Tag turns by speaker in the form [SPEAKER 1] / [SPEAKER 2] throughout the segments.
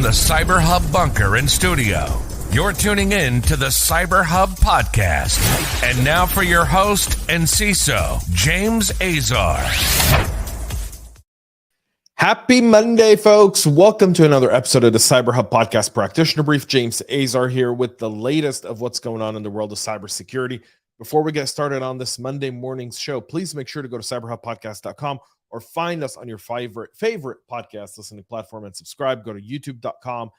[SPEAKER 1] the CyberHub bunker and studio, you're tuning in to the CyberHub Podcast. And now for your host and CISO, James Azar.
[SPEAKER 2] Happy Monday, folks. Welcome to another episode of the CyberHub Podcast Practitioner Brief. James Azar here with the latest of what's going on in the world of cybersecurity. Before we get started on this Monday morning's show, please make sure to go to cyberhubpodcast.com or find us on your favorite podcast listening platform and subscribe. Go to youtube.com,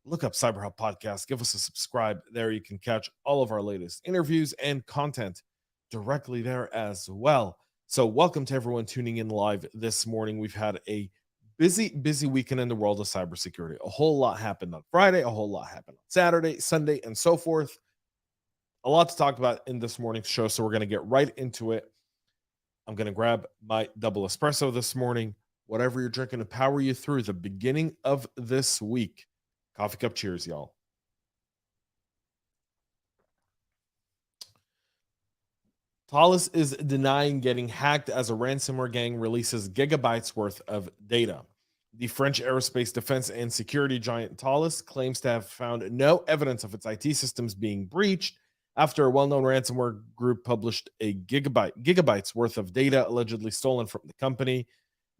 [SPEAKER 2] look up CyberHub Podcast, give us a subscribe. There you can catch all of our latest interviews and content directly there as well. So welcome to everyone tuning in live this morning. We've had a busy weekend in the world of cybersecurity. A whole lot happened on Friday, a whole lot happened on Saturday, Sunday, and so forth. A lot to talk about in this morning's show, so we're going to get right into it. I'm going to grab my double espresso this morning. Whatever you're drinking to power you through the beginning of this week. Coffee cup cheers, y'all. Thales is denying getting hacked as a ransomware gang releases gigabytes worth of data. The French aerospace defense and security giant Talus claims to have found no evidence of its IT systems being breached after a well-known ransomware group published a gigabytes worth of data allegedly stolen from the company.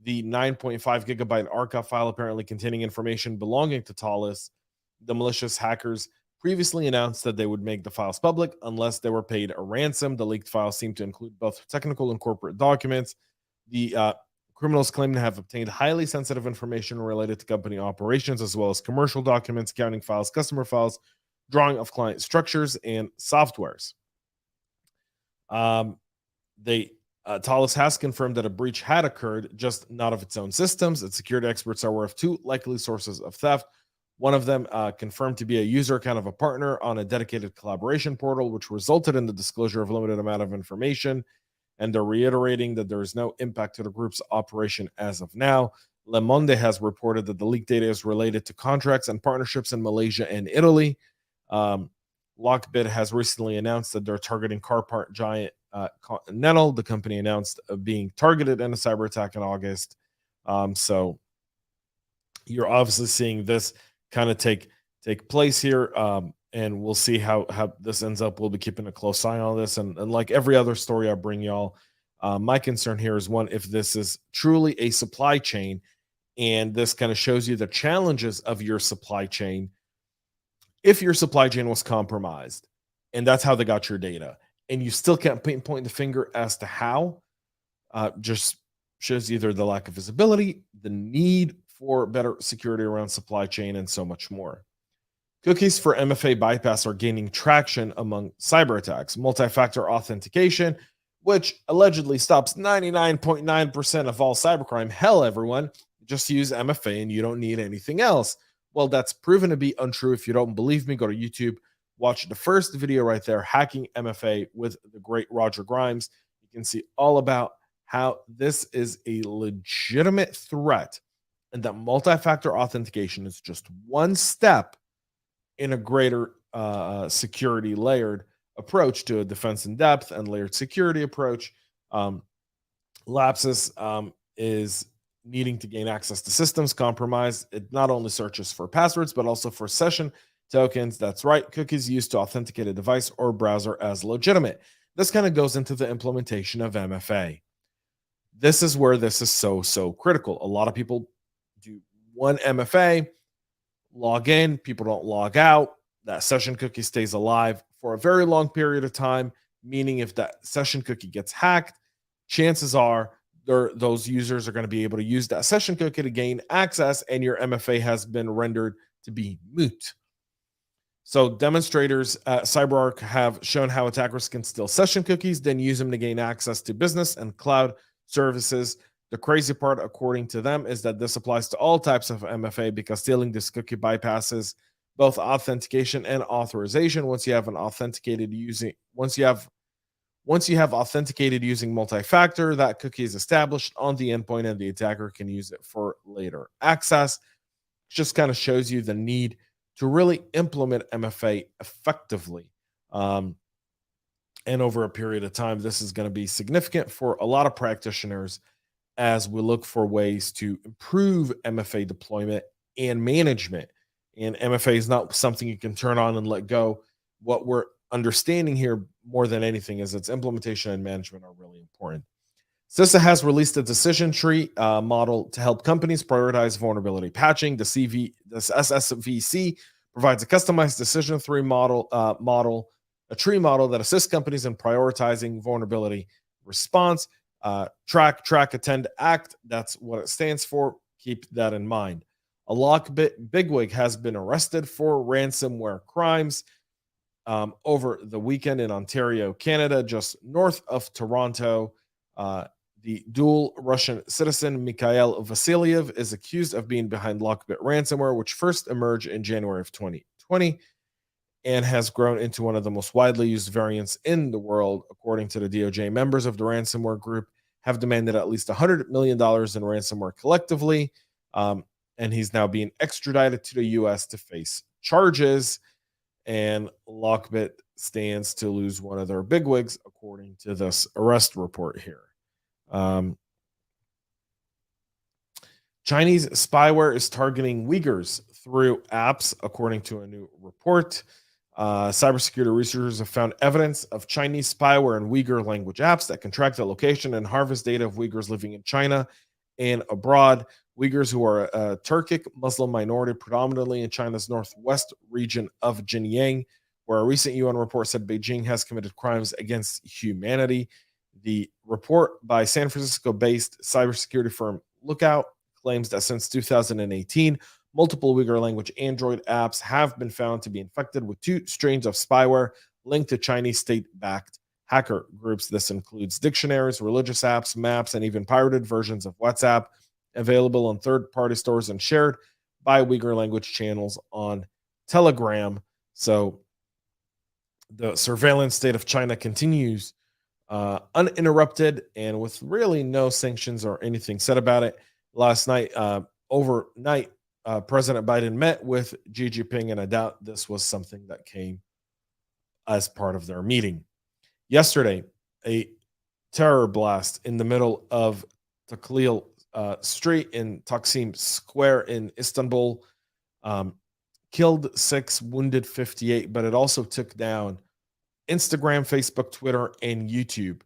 [SPEAKER 2] The 9.5 gigabyte archive file apparently containing information belonging to Talus. The malicious hackers previously announced that they would make the files public unless they were paid a ransom. The leaked files seem to include both technical and corporate documents. The criminals claim to have obtained highly sensitive information related to company operations, as well as commercial documents, accounting files, customer files, drawing of client structures, and softwares. Talus has confirmed that a breach had occurred, just not of its own systems. Its security experts are aware of two likely sources of theft. One of them confirmed to be a user account of a partner on a dedicated collaboration portal, which resulted in the disclosure of a limited amount of information. And they're reiterating that there is no impact to the group's operation as of now. Le Monde has reported that the leaked data is related to contracts and partnerships in Malaysia and Italy. LockBit has recently announced that they're targeting car part giant Continental. The company announced being targeted in a cyber attack in August. So you're obviously seeing this kind of take place here, and we'll see how this ends up. We'll be keeping a close eye on this, and like every other story I bring y'all, my concern here is, one, if this is truly a supply chain, and this kind of shows you the challenges of your supply chain. If your supply chain was compromised and that's how they got your data, and you still can't point the finger as to how, just shows either the lack of visibility, the need for better security around supply chain, and so much more. Cookies for MFA Bypass are gaining traction among cyber attacks. Multi-factor authentication, which allegedly stops 99.9% of all cybercrime. Hell, everyone, just use MFA and you don't need anything else. Well, that's proven to be untrue. If you don't believe me, go to YouTube, watch the first video right there, Hacking MFA with the great Roger Grimes. You can see all about how this is a legitimate threat, and that multi-factor authentication is just one step in a greater security layered approach to a defense in depth and layered security approach. Lapsus is needing to gain access to systems compromised. It not only searches for passwords, but also for session tokens. That's right, cookies used to authenticate a device or browser as legitimate. This kind of goes into the implementation of MFA. This is where this is so critical. A lot of people do one MFA, log in, people don't log out. That session cookie stays alive for a very long period of time, meaning if that session cookie gets hacked, chances are those users are going to be able to use that session cookie to gain access, and your MFA has been rendered to be moot. So demonstrators at CyberArk have shown how attackers can steal session cookies, then use them to gain access to business and cloud services. The crazy part, according to them, is that this applies to all types of MFA, because stealing this cookie bypasses both authentication and authorization. Once you have authenticated using multi-factor, that cookie is established on the endpoint and the attacker can use it for later access. Just kind of shows you the need to really implement MFA effectively. And over a period of time, this is going to be significant for a lot of practitioners as we look for ways to improve MFA deployment and management. And MFA is not something you can turn on and let go. What we're understanding here more than anything is its implementation and management are really important. CISA has released a decision tree model to help companies prioritize vulnerability patching. The SSVC provides a customized decision tree model, a tree model that assists companies in prioritizing vulnerability response. Track, attend, act. That's what it stands for. Keep that in mind. A LockBit Bigwig has been arrested for ransomware crimes over the weekend in Ontario, Canada, just north of Toronto. The dual Russian citizen Mikhail Vasilyev is accused of being behind LockBit ransomware, which first emerged in January of 2020 and has grown into one of the most widely used variants in the world. According to the DOJ, members of the ransomware group have demanded at least $100 million in ransomware collectively, and he's now being extradited to the U.S. to face charges. And LockBit stands to lose one of their bigwigs, according to this arrest report here. Chinese spyware is targeting Uyghurs through apps, according to a new report. Cybersecurity researchers have found evidence of Chinese spyware in Uyghur language apps that can track the location and harvest data of Uyghurs living in China and abroad. Uyghurs, who are a Turkic Muslim minority predominantly in China's northwest region of Xinjiang, where a recent UN report said Beijing has committed crimes against humanity. The report by San Francisco-based cybersecurity firm Lookout claims that since 2018, multiple Uyghur language Android apps have been found to be infected with 2 strains of spyware linked to Chinese state-backed hacker groups. This includes dictionaries, religious apps, maps, and even pirated versions of WhatsApp available on third-party stores and shared by Uyghur language channels on Telegram. So the surveillance state of China continues uninterrupted and with really no sanctions or anything said about it. Last night, overnight, President Biden met with Xi Jinping, and I doubt this was something that came as part of their meeting. Yesterday, a terror blast in the middle of Takhlil Street in Taksim Square in Istanbul killed 6, wounded 58, but it also took down Instagram, Facebook, Twitter, and YouTube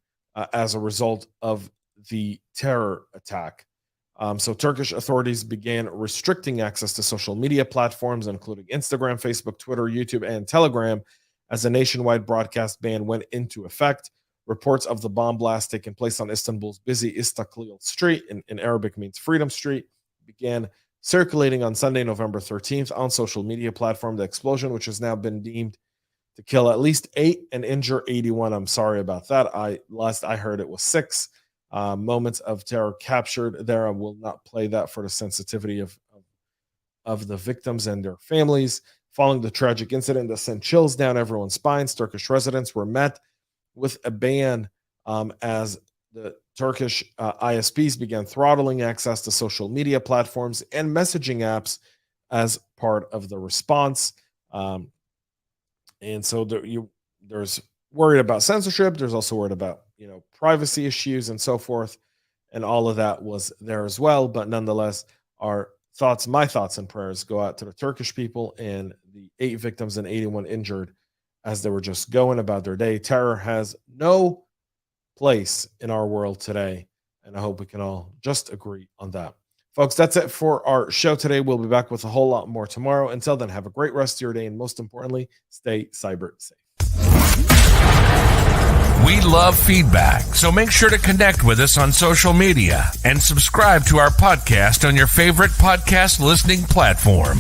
[SPEAKER 2] as a result of the terror attack. So Turkish authorities began restricting access to social media platforms, including Instagram, Facebook, Twitter, YouTube, and Telegram, as a nationwide broadcast ban went into effect. Reports of the bomb blast taking place on Istanbul's busy Istiklal Street, in Arabic means Freedom Street, began circulating on Sunday, November 13th on social media platform. The explosion, which has now been deemed to kill at least 8 and injure 81. I'm sorry about that. Last I heard it was 6 moments of terror captured there. I will not play that for the sensitivity of the victims and their families. Following the tragic incident that sent chills down everyone's spines, Turkish residents were met with a ban as the Turkish ISPs began throttling access to social media platforms and messaging apps as part of the response. And so there's worried about censorship. There's also worried about, privacy issues and so forth. And all of that was there as well. But nonetheless, my thoughts and prayers go out to the Turkish people and the 8 victims and 81 injured as they were just going about their day. Terror has no place in our world today. And I hope we can all just agree on that. Folks, that's it for our show today. We'll be back with a whole lot more tomorrow. Until then, have a great rest of your day. And most importantly, stay cyber safe.
[SPEAKER 1] We love feedback, so make sure to connect with us on social media and subscribe to our podcast on your favorite podcast listening platform.